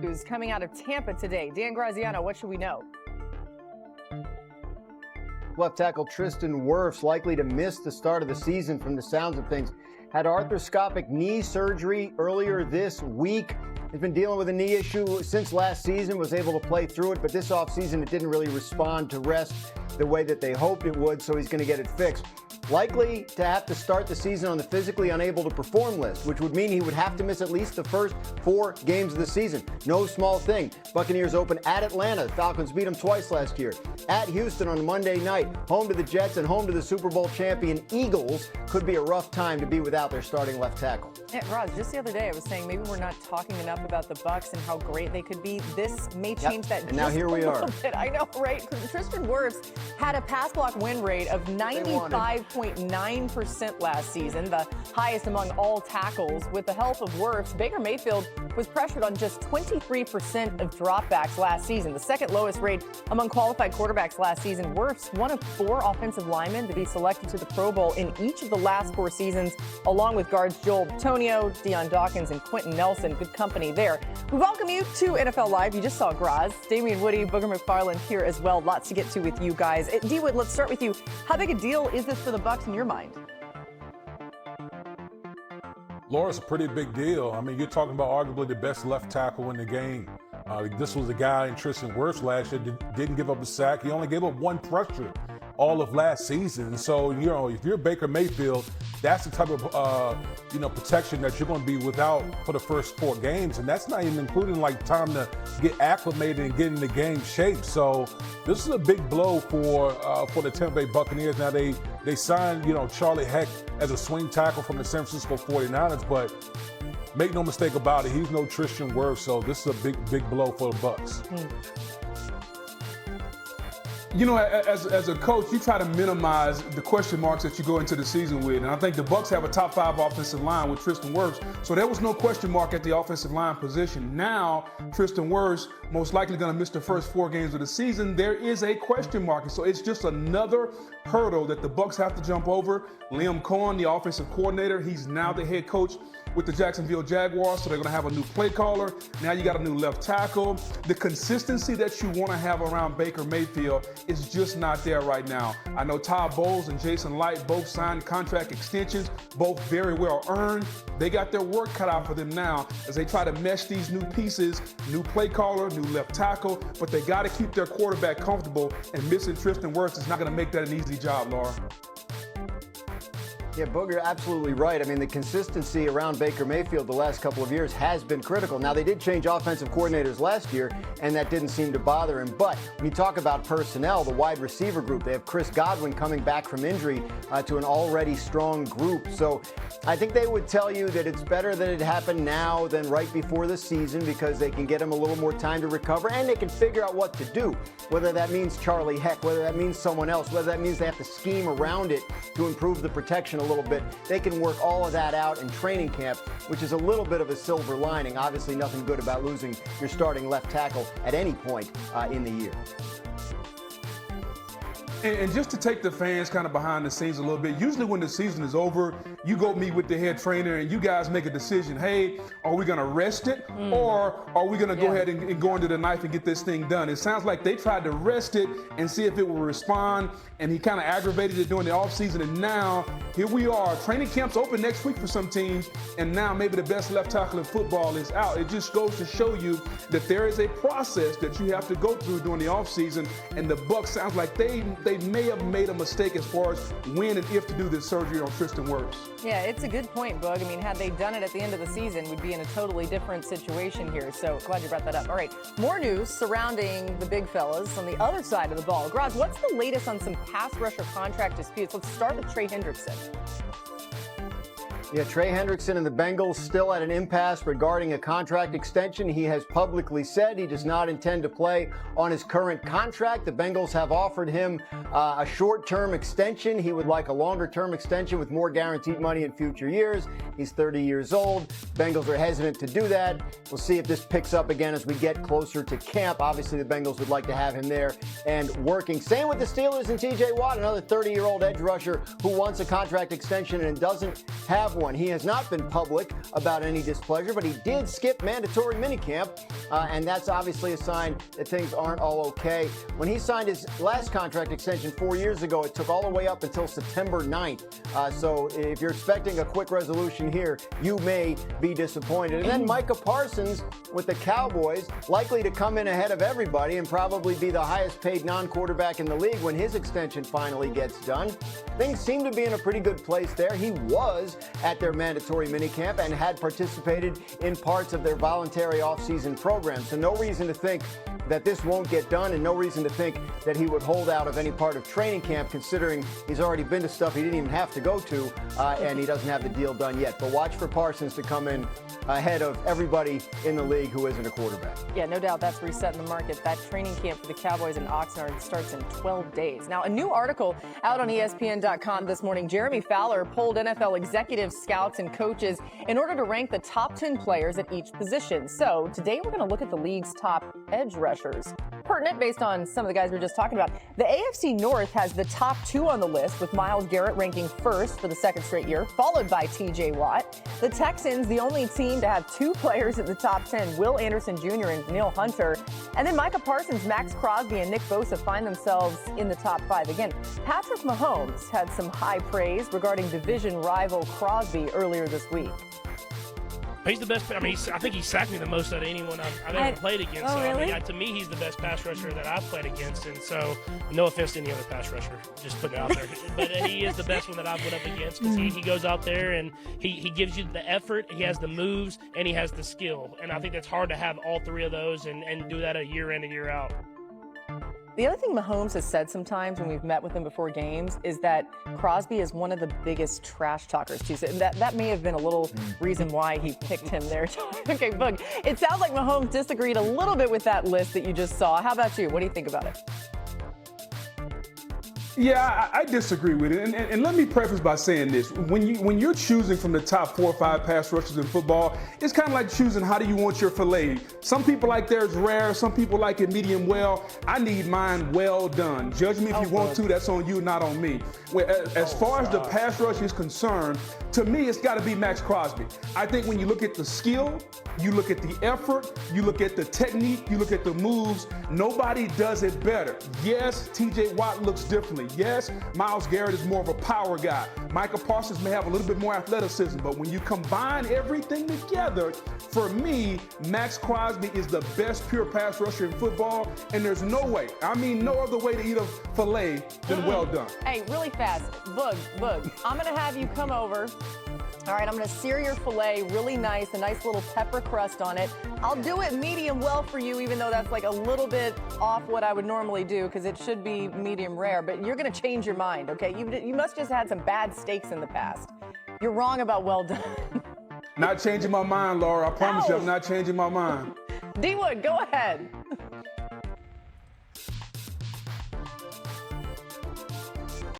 news coming out of Tampa today. Dan Graziano, what should we know? Left tackle Tristan Wirfs likely to miss the start of the season from the sounds of things. Had arthroscopic knee surgery earlier this week. He's been dealing with a knee issue since last season, was able to play through it, but this offseason it didn't really respond to rest the way that they hoped it would, so he's going to get it fixed. Likely to have to start the season on the physically unable to perform list, which would mean he would have to miss at least the first 4 games of the season. No small thing. Buccaneers open at Atlanta. The Falcons beat them twice last year. At Houston on Monday night. Home to the Jets and home to the Super Bowl champion Eagles. Could be a rough time to be without their starting left tackle. Yeah, Roz, just the other day I was saying maybe we're not talking enough about the Bucs and how great they could be. This may change that and now here we are. Bit. I know, right? Tristan Wirfs had a pass block win rate of 95.9% last season, the highest among all tackles. With the help of Wirfs, Baker Mayfield was pressured on just 23% of dropbacks last season, the second lowest rate among qualified quarterbacks last season. Wirfs, one of 4 offensive linemen to be selected to the Pro Bowl in each of the last 4 seasons, along with guards Joel Tonio, Deion Dawkins, and Quentin Nelson. Good company there. We welcome you to NFL Live. You just saw Graz, Damian Woody, Booger McFarland here as well. Lots to get to with you guys. D-Wood, let's start with you. How big a deal is this for the Bucs in your mind? Laura, it's a pretty big deal. I mean, you're talking about arguably the best left tackle in the game. This was a guy in Tristan Wirfs last year that didn't give up a sack. He only gave up 1 pressure all of last season. So, you know, if you're Baker Mayfield, that's the type of, protection that you're going to be without for the first 4 games. And that's not even including, like, time to get acclimated and get in the game shape. So this is a big blow for the Tampa Bay Buccaneers. Now, they signed, Charlie Heck as a swing tackle from the San Francisco 49ers, but make no mistake about it, he's no Tristan Wirfs, so this is a big blow for the Bucs. You know, as a coach, you try to minimize the question marks that you go into the season with. And I think the Bucs have a top 5 offensive line with Tristan Wirfs. So there was no question mark at the offensive line position. Now, Tristan Wirfs most likely going to miss the first 4 games of the season. There is a question mark. And so it's just another hurdle that the Bucs have to jump over. Liam Cohen, the offensive coordinator, he's now the head coach with the Jacksonville Jaguars, so they're going to have a new play caller. Now you got a new left tackle. The consistency that you want to have around Baker Mayfield is just not there right now. I know Todd Bowles and Jason Light both signed contract extensions, both very well earned. They got their work cut out for them now as they try to mesh these new pieces, new play caller, new left tackle, but they got to keep their quarterback comfortable, and missing Tristan Wirfs is not going to make that an easy job, Laura. Yeah, Booger, absolutely right. I mean, the consistency around Baker Mayfield the last couple of years has been critical. Now, they did change offensive coordinators last year, and that didn't seem to bother him. But when you talk about personnel, the wide receiver group, they have Chris Godwin coming back from injury to an already strong group. So I think they would tell you that it's better that it happened now than right before the season because they can get him a little more time to recover, and they can figure out what to do, whether that means Charlie Heck, whether that means someone else, whether that means they have to scheme around it to improve the protection a little bit. They can work all of that out in training camp, which is a little bit of a silver lining. Obviously, nothing good about losing your starting left tackle at any point in the year. And just to take the fans kind of behind the scenes a little bit, usually when the season is over, you go meet with the head trainer and you guys make a decision. Hey, are we going to rest it or are we going to go ahead and go into the knife and get this thing done? It sounds like they tried to rest it and see if it will respond, and he kind of aggravated it during the offseason. And now here we are. Training camp's open next week for some teams, and now maybe the best left tackle in football is out. It just goes to show you that there is a process that you have to go through during the offseason, and the Bucs sounds like they may have made a mistake as far as when and if to do this surgery on Tristan Wirfs. Yeah, it's a good point, Boog. I mean, had they done it at the end of the season, we'd be in a totally different situation here. So glad you brought that up. All right, more news surrounding the big fellas on the other side of the ball. Graz, what's the latest on some pass rusher contract disputes? Let's start with Trey Hendrickson. Yeah, Trey Hendrickson and the Bengals still at an impasse regarding a contract extension. He has publicly said he does not intend to play on his current contract. The Bengals have offered him a short-term extension. He would like a longer-term extension with more guaranteed money in future years. He's 30 years old. Bengals are hesitant to do that. We'll see if this picks up again as we get closer to camp. Obviously, the Bengals would like to have him there and working. Same with the Steelers and T.J. Watt, another 30-year-old edge rusher who wants a contract extension and doesn't have one. He has not been public about any displeasure, but he did skip mandatory minicamp, and that's obviously a sign that things aren't all okay. When he signed his last contract extension 4 years ago, it took all the way up until September 9th. So if you're expecting a quick resolution here, you may be disappointed. And then Micah Parsons with the Cowboys, likely to come in ahead of everybody and probably be the highest paid non-quarterback in the league when his extension finally gets done. Things seem to be in a pretty good place there. He was at their mandatory minicamp and had participated in parts of their voluntary offseason program. So no reason to think that this won't get done, and no reason to think that he would hold out of any part of training camp, considering he's already been to stuff he didn't even have to go to, and he doesn't have the deal done yet. But watch for Parsons to come in ahead of everybody in the league who isn't a quarterback. Yeah, no doubt that's resetting the market. That training camp for the Cowboys in Oxnard starts in 12 days. Now, a new article out on ESPN.com this morning. Jeremy Fowler polled NFL executives, scouts, and coaches in order to rank the top 10 players at each position. So today we're going to look at the league's top edge rushers. Pertinent based on some of the guys we were just talking about. The AFC North has the top 2 on the list, with Myles Garrett ranking first for the second straight year, followed by TJ Watt. The Texans, the only team to have 2 players at the top 10, Will Anderson Jr. and Danielle Hunter. And then Micah Parsons, Max Crosby, and Nick Bosa find themselves in the top 5 again. Patrick Mahomes had some high praise regarding division rival Crosby earlier this week. He's the best. I mean, I think he sacked me the most out of anyone I've ever played against. Oh, so, really? I mean, to me, he's the best pass rusher that I've played against. And so, no offense to any other pass rusher, just putting it out there. But he is the best one that I've went up against, because he goes out there and he gives you the effort, he has the moves, and he has the skill. And I think that's hard to have all 3 of those and do that a year in and year out. The other thing Mahomes has said sometimes when we've met with him before games is that Crosby is one of the biggest trash talkers, too. So that may have been a little reason why he picked him there. Okay, Boog, it sounds like Mahomes disagreed a little bit with that list that you just saw. How about you? What do you think about it? Yeah, I disagree with it, and let me preface by saying this: when you're choosing from the top 4 or 5 pass rushers in football, it's kind of like choosing how do you want your fillet. Some people like theirs rare, some people like it medium well. I need mine well done. Judge me if you want to. That's on you, not on me. As far as the pass rush is concerned, to me, it's got to be Max Crosby. I think when you look at the skill, you look at the effort, you look at the technique, you look at the moves, nobody does it better. Yes, TJ Watt looks differently. Yes, Myles Garrett is more of a power guy. Micah Parsons may have a little bit more athleticism, but when you combine everything together, for me, Max Crosby is the best pure pass rusher in football, and there's no way, I mean no other way to eat a filet than well done. Hey, really fast, Boog, I'm going to have you come over. All right, I'm going to sear your filet really nice, a nice little pepper crust on it. I'll do it medium well for you, even though that's like a little bit off what I would normally do, because it should be medium rare. But you're going to change your mind, okay? You must just had some bad steaks in the past. You're wrong about well done. Not changing my mind, Laura. I promise you I'm not changing my mind. D-Wood, go ahead.